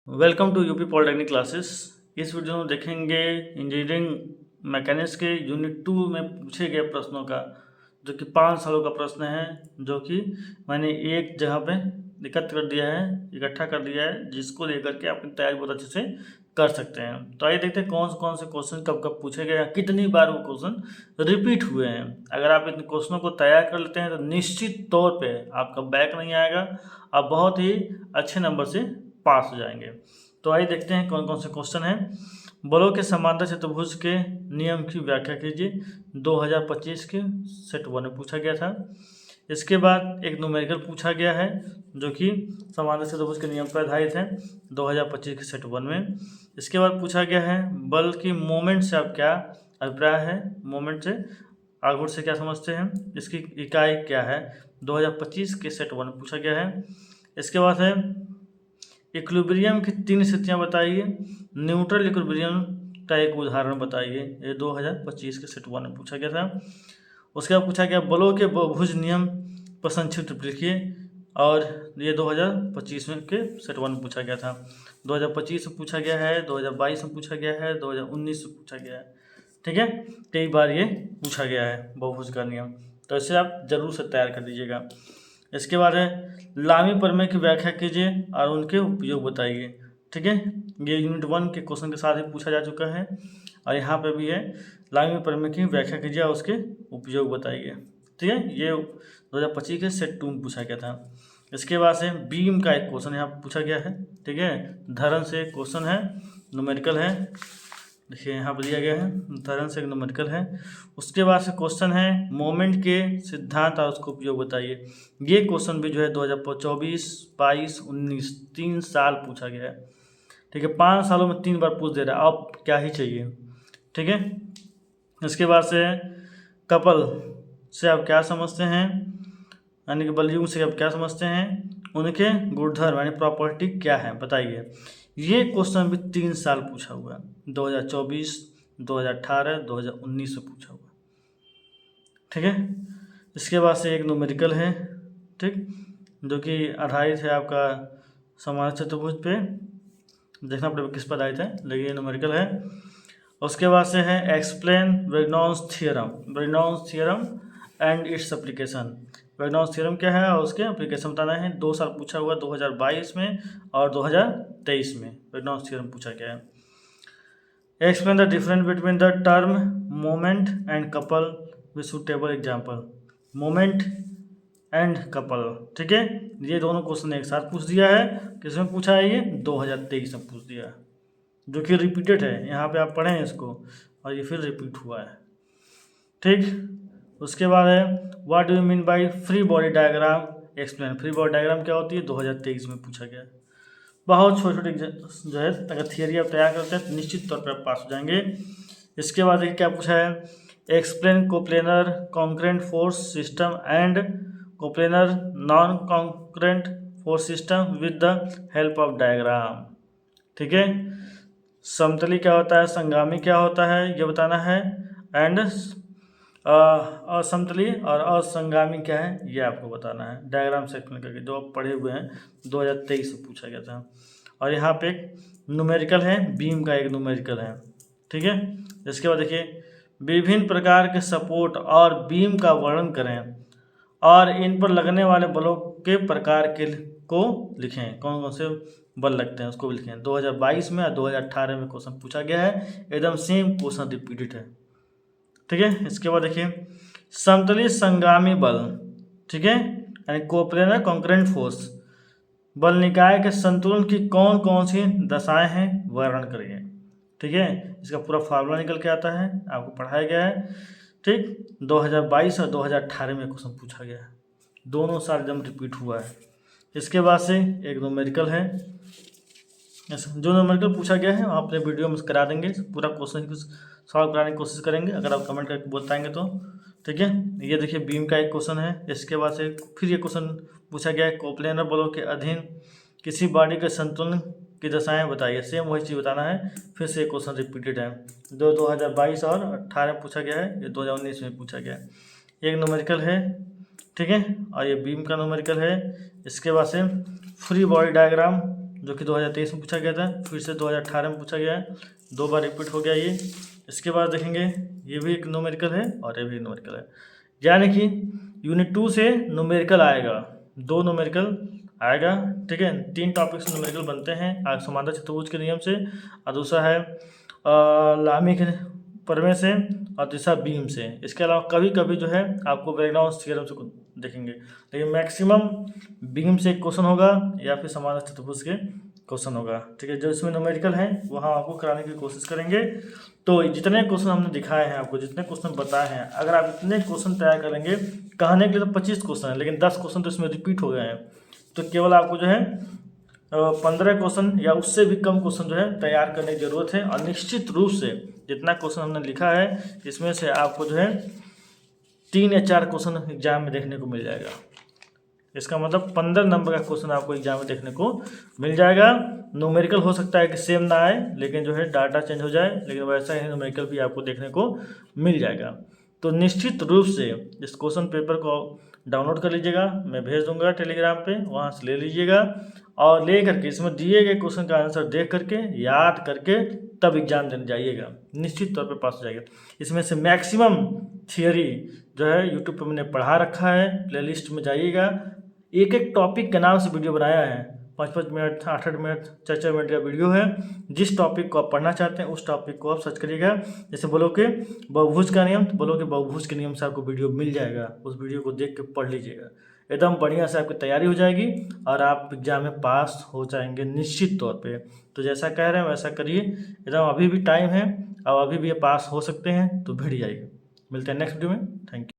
Welcome to UP polytechnic classes. इस video में देखेंगे इंजीनियरिंग मैकेनिक्स के यूनिट 2 में पूछे गए प्रश्नों का, जो कि 5 सालों का प्रश्न है, जो कि मैंने एक जगह पे एकत्र कर दिया है, इकट्ठा कर दिया है, जिसको लेकर के अपनी तैयारी बहुत अच्छे से कर सकते हैं। तो आइए देखते हैं कौन से क्वेश्चन कब कब पूछे गए, कितनी बार वो क्वेश्चन रिपीट हुए हैं। अगर आप इन क्वेश्चनों को तैयार कर लेते हैं तो निश्चित तौर पर आपका बैक नहीं आएगा, आप बहुत ही अच्छे नंबर से पास हो जाएंगे। तो आइए देखते हैं कौन कौन से क्वेश्चन हैं। बलों के समांतर चतुर्भुज के नियम की व्याख्या कीजिए। 2025 के सेट 1 में पूछा गया था। इसके बाद एक न्यूमेरिकल पूछा गया है, जो कि समांतर चतुर्भुज के नियम पर आधारित है 2025 के सेट 1 में। इसके बाद पूछा गया है बल की मोमेंट से आप क्या अभिप्राय है, मोमेंट से आघूर्ण से क्या समझते हैं, इसकी इकाई क्या है, 2025 के सेट 1 में पूछा गया है। इसके बाद है इक्विलिब्रियम की 3 स्थितियां बताइए, न्यूट्रल इक्विलिब्रियम का एक उदाहरण बताइए। ये 2025 के सेट 1 में पूछा गया था। उसके बाद पूछा गया बलों के बहुभुज नियम पर संक्षिप्त लिखिए, और ये 2025 में के सेट 1 में पूछा गया था। 2025 में पूछा गया है, 2022 में पूछा गया है, 2019 में पूछा गया है। ठीक है, कई बार ये पूछा गया है बहुभुज का नियम, तो इसे आप जरूर से तैयार कर दीजिएगा। इसके बाद है लामी प्रमेय की व्याख्या कीजिए और उनके उपयोग बताइए। ठीक है, ये यूनिट 1 के क्वेश्चन के साथ ही पूछा जा चुका है, और यहाँ पे भी है लामी प्रमेय की व्याख्या कीजिए और उसके उपयोग बताइए। ठीक है, ये 2025 के सेट 2 में पूछा गया था। इसके बाद से बीम का एक क्वेश्चन यहाँ पूछा गया है। ठीक है, धरन से क्वेश्चन है, न्यूमेरिकल है, देखिए यहाँ पर दिया गया है, धरन से एक न्यूमेरिकल है। उसके बाद से क्वेश्चन है मोमेंट के सिद्धांत और उसका उपयोग बताइए। ये क्वेश्चन भी जो है 2024, 22, 19 3 साल पूछा गया है। ठीक है, 5 सालों में 3 बार पूछ दे रहा है, अब क्या ही चाहिए। ठीक है, इसके बाद से कपल से आप क्या समझते हैं, यानी कि बलयुग से आप क्या समझते हैं, उनके गुणधर्म यानी प्रॉपर्टी क्या है बताइए। ये क्वेश्चन भी 3 साल पूछा हुआ है, 2024, 2018, 2019 में पूछा हुआ। ठीक है, इसके बाद से एक न्यूमेरिकल है, ठीक, जो कि आधारित है आपका समांतर चतुर्भुज पे, देखना पड़ेगा किस पर आधारित है, लेकिन न्यूमेरिकल है। उसके बाद से है explain Reynolds theorem and its application. Reynolds theorem क्या है और उसके एप्लीकेशन बताना है। 2 साल पूछा हुआ, 2022 में और 2023 में रेनॉल्ड्स थ्योरम पूछा गया है। Explain the difference between the term moment and couple with suitable example. Moment and couple, ठीक है, ये दोनों क्वेश्चन एक साथ पूछ दिया है। किसमें पूछा है ये, 2023 में पूछ दिया है, जो कि रिपीटेड है। यहाँ पे आप पढ़ें इसको, और ये फिर रिपीट हुआ है। ठीक, उसके बाद है what do you mean by free body diagram, explain. Free body diagram क्या होती है, 2023 में पूछा गया। बहुत छोटे छोटे जो है, अगर थियरी आप तैयार करते हैं तो निश्चित तौर पर आप पास हो जाएंगे। इसके बाद देखिए क्या पूछा है, explain coplanar concurrent force system and coplanar non concurrent force system with the help of diagram. ठीक है, समतली क्या होता है, संगामी क्या होता है, ये बताना है, एंड असमतली और असंगामी क्या है, ये आपको बताना है डायग्राम से एक्सप्लेन करके, जो आप पढ़े हुए हैं, 2023 से पूछा गया था। और यहाँ पे एक न्यूमेरिकल है, बीम का एक न्यूमेरिकल है। ठीक है, इसके बाद देखिए विभिन्न प्रकार के सपोर्ट और बीम का वर्णन करें और इन पर लगने वाले बलों के प्रकार के को लिखें, कौन कौन से बल लगते हैं उसको भी लिखें। 2022 में और 2018 में क्वेश्चन पूछा गया है, एकदम सेम क्वेश्चन रिपीटेड है। ठीक है, इसके बाद देखिए समतली संगामी बल, ठीक है, यानी कोप्लेनर कॉन्करेंट फोर्स, बल निकाय के संतुलन की कौन कौन सी दशाएं हैं, वर्णन करिए। ठीक है, इसका पूरा फार्मूला निकल के आता है, आपको पढ़ाया गया है। ठीक, 2022 और 2018 में क्वेश्चन पूछा गया है, दोनों साल एकदम रिपीट हुआ है। इसके बाद से एक न्यूमेरिकल है, जो न्यूमेरिकल पूछा गया है वहाँ अपने वीडियो में करा देंगे, पूरा क्वेश्चन सॉल्व कराने की कोशिश करेंगे, अगर आप कमेंट करके बताएंगे तो। ठीक है, ये देखिए बीम का एक क्वेश्चन है। इसके बाद से फिर ये क्वेश्चन पूछा गया है, कोप्लेनर बलों के अधीन किसी बॉडी के संतुलन की दशाएं बताइए। सेम वही चीज़ बताना है, फिर से क्वेश्चन रिपीटेड है, जो 2022 और 18 में पूछा गया है, ये 2019 में पूछा गया है। एक न्यूमेरिकल है, ठीक है, और ये बीम का न्यूमेरिकल है। इसके बाद से फ्री बॉडी डायग्राम जो कि 2023 में पूछा गया था, फिर से 2018 में पूछा गया है, 2 बार रिपीट हो गया ये। इसके बाद देखेंगे ये भी एक न्यूमेरिकल है और ये भी न्यूमेरिकल है, यानी कि यूनिट 2 से न्यूमेरिकल आएगा, 2 न्यूमेरिकल आएगा, ठीक है। 3 टॉपिक से न्यूमेरिकल बनते हैं, समांतर चतुर्भुज के नियम से, और दूसरा है लामी के प्रमेय से, और तीसरा बीम से। इसके अलावा कभी कभी जो है आपको ब्रेकडाउन थ्योरम से देखेंगे, लेकिन मैक्सिमम बीम से एक क्वेश्चन होगा या फिर समांतर चतुर्भुज के क्वेश्चन होगा, ठीक है। जो इसमें न्यूमेरिकल है वहाँ आपको कराने की कोशिश करेंगे। तो जितने क्वेश्चन हमने दिखाए हैं आपको, जितने क्वेश्चन बताए हैं, अगर आप इतने क्वेश्चन तैयार करेंगे, कहने के लिए तो 25 क्वेश्चन है, लेकिन 10 क्वेश्चन तो इसमें रिपीट हो गए हैं, तो केवल आपको जो है 15 क्वेश्चन या उससे भी कम क्वेश्चन जो है तैयार करने की ज़रूरत है। और निश्चित रूप से जितना क्वेश्चन हमने लिखा है इसमें से आपको जो है 3 या 4 क्वेश्चन एग्जाम में देखने को मिल जाएगा। इसका मतलब 15 नंबर का क्वेश्चन आपको एग्जाम में देखने को मिल जाएगा। न्यूमेरिकल हो सकता है कि सेम ना आए, लेकिन जो है डाटा चेंज हो जाए, लेकिन वैसा ही न्यूमेरिकल भी आपको देखने को मिल जाएगा। तो निश्चित रूप से इस क्वेश्चन पेपर को डाउनलोड कर लीजिएगा, मैं भेज दूंगा टेलीग्राम पे, वहाँ से ले लीजिएगा, और ले करके इसमें दिए गए क्वेश्चन का आंसर देख करके याद करके तब एग्जाम देने जाइएगा, निश्चित तौर पे पास हो जाएगा। इसमें से मैक्सिमम थियरी जो है यूट्यूब पे मैंने पढ़ा रखा है, प्लेलिस्ट में जाइएगा, एक एक टॉपिक के नाम से वीडियो बनाया है, 5-5 मिनट 8-8 मिनट 4-4 मिनट का वीडियो है। जिस टॉपिक को आप पढ़ना चाहते हैं उस टॉपिक को आप सर्च करिएगा। जैसे बोलो कि बहुभुज का नियम, तो बोलो कि बहुभुज के नियम से आपको वीडियो मिल जाएगा, उस वीडियो को देख के पढ़ लीजिएगा, एकदम बढ़िया से आपकी तैयारी हो जाएगी और आप एग्जाम में पास हो जाएंगे निश्चित तौर पे। तो जैसा कह रहे हैं वैसा करिए, एकदम अभी भी टाइम है और अभी भी ये पास हो सकते हैं, तो भिड़ जाइए। मिलते हैं नेक्स्ट वीडियो में, थैंक यू।